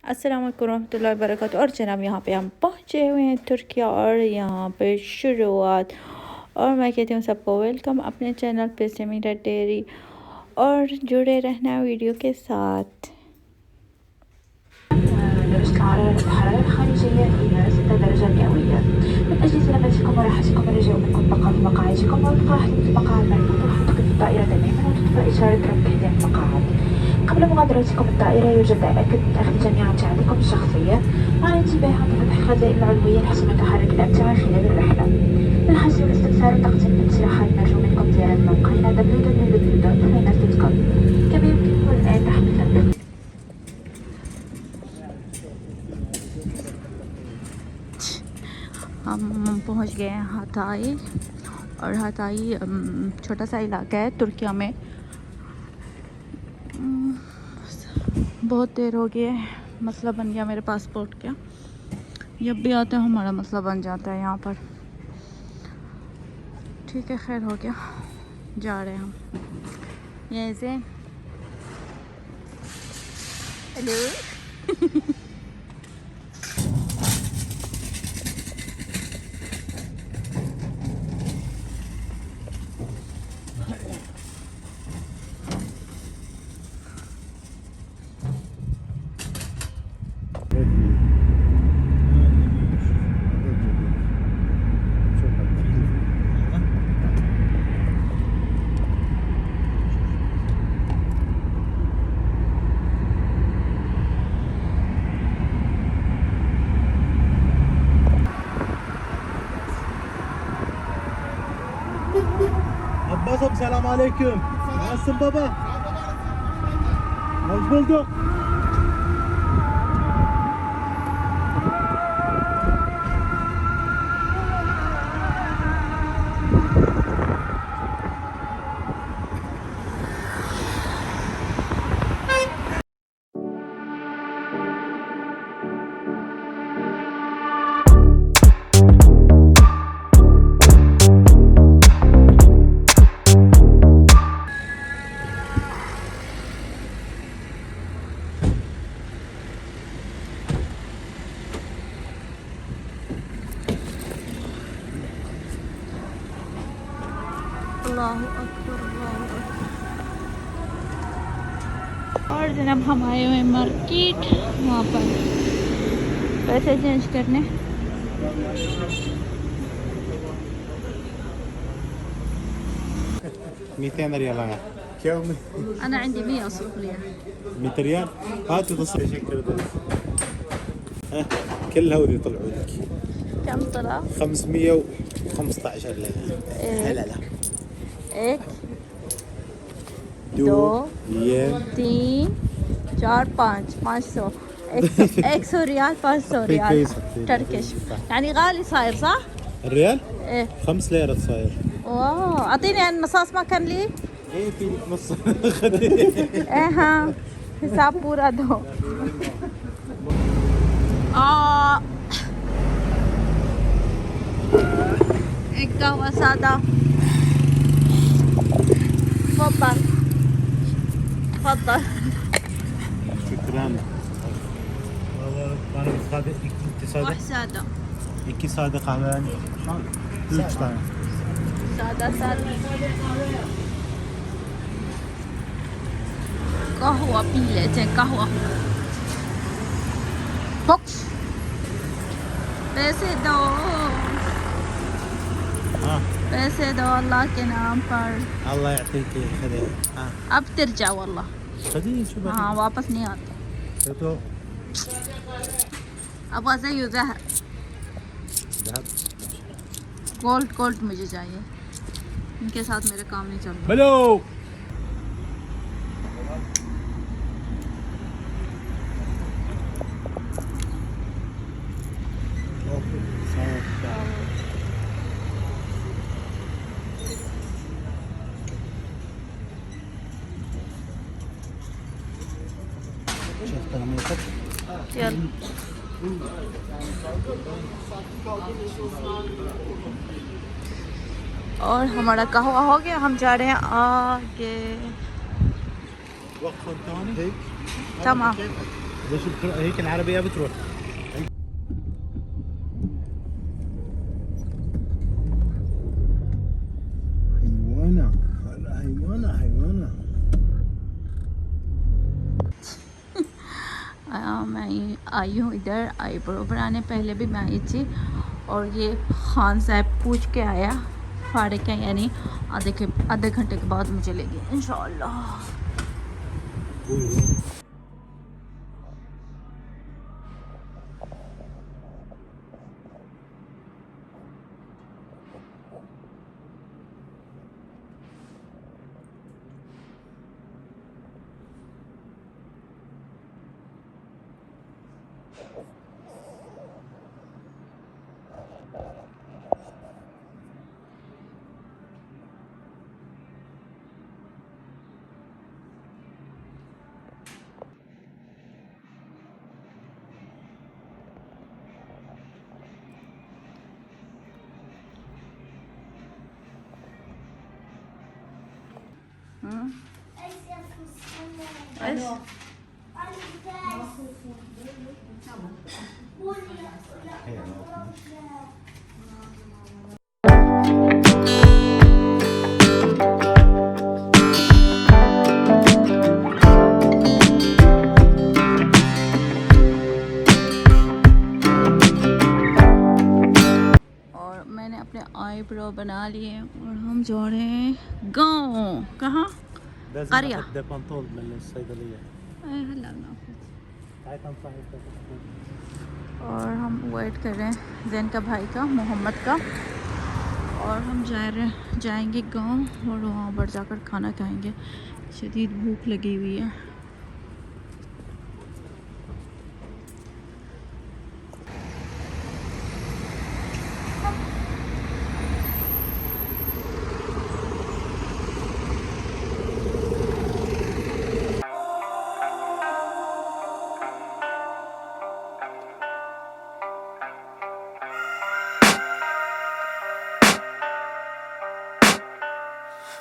अस्सलाम वालेकुम रहमतुल्लाहि वबरकातुहू। और जनाब यहाँ पे हम पहुँचे हुए हैं तुर्किया और यहाँ पे शुरुआत। और मैं कहती हूँ सबको वेलकम अपने चैनल पे समीरा डेयरी और जुड़े रहना वीडियो के साथ। درجة الحرارة الخارجية هي 6 درجات مئوية. من أجل سلامتكم وراحتكم نرجو منكم البقاء في مقاعدكم والإبقاء حدود المقاعد مربوطة وحتى توقف الطائرة تماما وتطفئ إشارة ركب حزام المقاعد. قبل مغادرتكم الطائرة يجب التأكد من أخذ جميع أمتعتكم الشخصية مع الانتباه عند فتح الخزائن العلوية لحسم تحرك الأمتعة خلال الرحلة. للحجز والاستفسار والتقديم بالاقتراحات نرجو منكم زيارة موقعنا www.finance.com. كما يمكنكم الآن تحميل تطبيق हम पहुँच गए हैं हताई। और हताई छोटा सा इलाका है तुर्किया में। बहुत देर हो गया है, मसला बन गया मेरे पासपोर्ट का। जब भी आते हैं हमारा मसला बन जाता है यहाँ पर। ठीक है, खैर हो गया, जा रहे हैं हम यहीं से। Hello Abbas'ım selam aleyküm. Nasılsın baba? Hoş bulduk. अल्लाहु अकबर, अल्लाहु अकबर। और जनाब हम आए हुए मार्केट, वहाँ पर पैसे चेंज करने। 200 ريال انا. كم؟ أنا عندي 100 أصرف لي. 100 ريال؟ هاتوا تصل شكر ها كلها ودي طلعوا لك. كم طلع؟ 515 ريال. لا لا. एक 2 दो 3 3 4 5 500 100 ريال 500 ريال تركش. يعني غالي صاير صح؟ الريال؟ ايه 5 ليرة صاير. واو، اعطيني النصاص ما كان لي. ايه في لك نص. ايه ها हिसाब पूरा दो। एक कहवा सादा। تفضل تفضل. شكرا. Bana iki sade. واحد سادة. 2 sade kahve. 3 tane. سادة سادة. قهوة पी लेते हैं, قهوة। बॉक्स पैसे दो, ها पैसे दो अल्लाह के नाम पर। الله يعطيك خير. ها अब ترجع والله। خدي شو हाँ वापस नहीं आता। तो अब زيه ذهب ذهب. गोल्ड गोल्ड मुझे चाहिए, इनके साथ मेरे काम नहीं चल रहा। हेलो. चल और हमारा कहवा हो गया, हम जा रहे हैं आगे। तमाम ليش هيك العربية بتروح. حيوانة حيوانة حيوانة. मैं आई हूँ इधर आईब्रो बनाने। पहले भी मैं आई थी और ये खान साहब पूछ के आया फाड़े के, यानी आधे घंटे के बाद मुझे लेगी इंशाल्लाह। और मैंने अपने आईब्रो बना लिए और हम जा रहे हैं गाँव। कहाँ? لازم قرية. ناخذ بنطول من الصيدلية. هلا بناخذ। تعال نصحي. और हम वेट कर रहे हैं जैन का भाई का, मोहम्मद का, और हम जाएंगे गांव और वहाँ पर जाकर खाना खाएंगे। शदीद भूख लगी हुई है।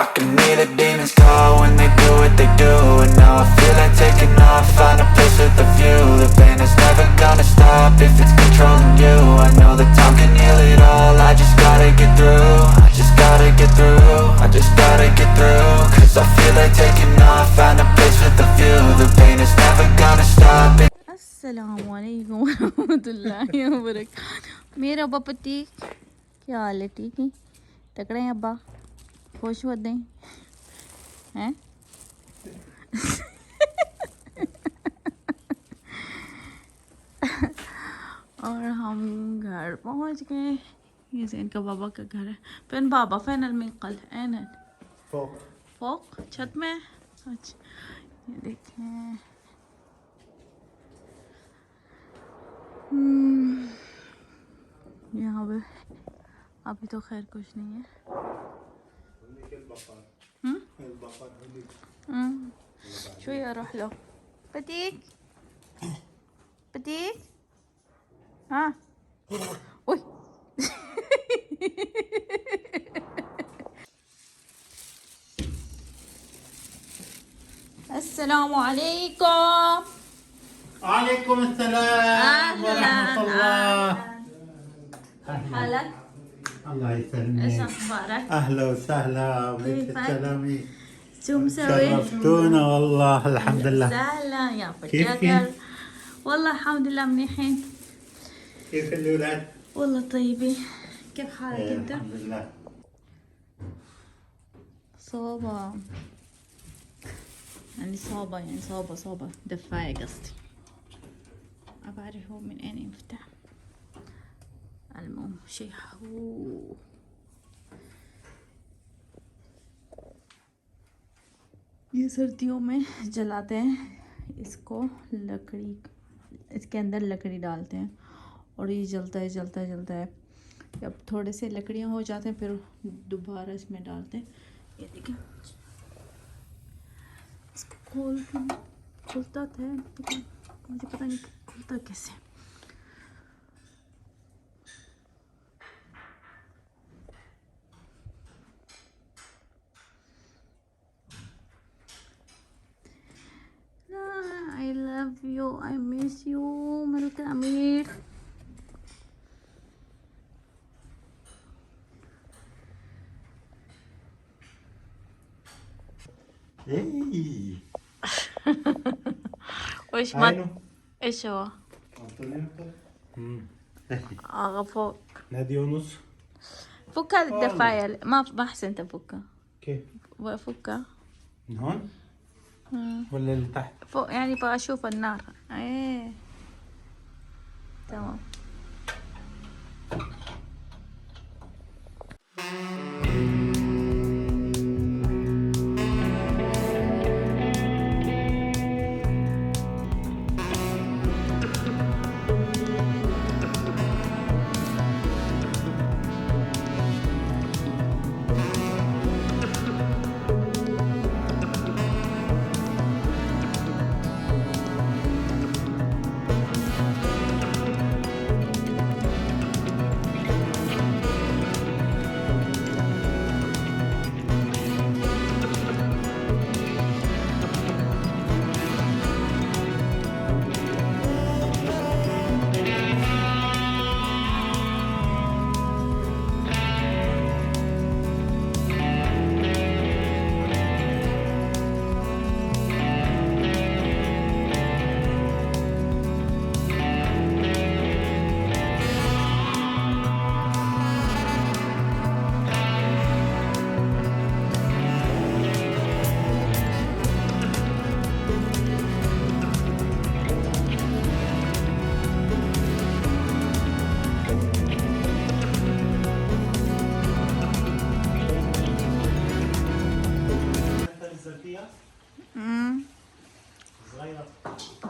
I can hear the demons call when they do what they do. And now I feel like taking off, find a place with a view. The pain is never gonna stop if it's controlling you. I know that time can heal it all, I just gotta get through. I just gotta get through, I just gotta get through. Cause I feel like taking off, find a place with a view. The pain is never gonna stop it. अस्सलामुअलैकुम वरहमतुल्लाहि वबरकातुहू। मेरा अब्बा पति क्या हाल है? ठीक है, तकड़े हैं अब्बा? खुश होते हैं? और हम घर पहुंच गए। ये जैन का बाबा का घर है। फिर बाबा फैन المنقل ऐन فوق. فوق छत में। अच्छा, ये देखें। यहाँ पे अभी तो खैर कुछ नहीं है। شوية أروح له. بديك ها وي السلام عليكم. وعليكم السلام ورحمة الله. حالك؟ الله ايش يسلمك. اخبارك؟ أهلا وسهلا بنت كيفك؟ السلامي. شو مسوي؟ شرفتونا والله الحمد لله. سهلا يا كيفك؟ فتياتر. والله الحمد لله منيحين. كيف الأولاد؟ والله طيبين. كيف حالك انت؟ الحمد لله. صوبة يعني صوبة دفاية قصدي. أبعرف هو من أين يفتح. المهم شيء ये सर्दियों में जलाते हैं इसको, लकड़ी इसके अंदर लकड़ी डालते हैं और ये जलता है। जब थोड़े से लकड़ियाँ हो जाते हैं फिर दोबारा इसमें डालते हैं। ये देखिए, इसको खुलता था, मुझे पता नहीं खुलता कैसे। I love you, I miss miss you ملك الأمير. ايه وإيش ما عينه إيش هو؟ فوق. نادي يونس فك هذه الدفاية، ما أحسن تفكها. كيف فكها من هون ولا اللي تحت؟ فوق يعني بقى أشوف النار. إيه تمام.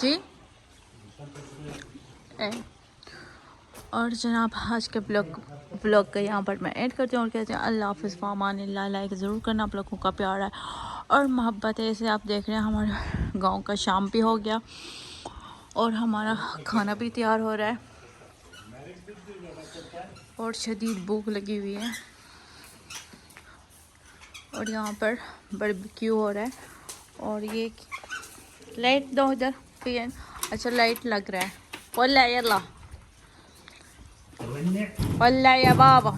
जी ए और जनाब आज के ब्लॉग का यहाँ पर मैं ऐड करती हूँ और कहते हैं अल्लाह हाफ़िज़ फ़ामानिल्लाह। लाइक ज़रूर करना, आप लोगों का प्यार है और मोहब्बत है। इसे आप देख रहे हैं हमारे गांव का शाम भी हो गया और हमारा खाना भी तैयार हो रहा है और शदीद भूख लगी हुई है और यहाँ पर बारबेक्यू हो रहा है। और ये लाइट दो इधर पियन। अच्छा लाइट लग रहा है। वल्ला यल्ला वल्ला या बाबा।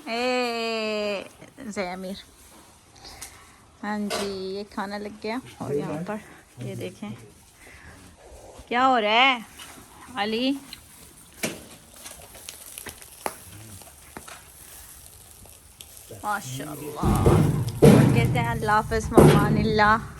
ए ज़मीर हाँ जी ये खाना लग गया और यहाँ पर ये देखें क्या हो रहा है अली। माशाल्लाह। कहते हैं अल्लाह हाफ़िज़ फ़ामानिल्लाह।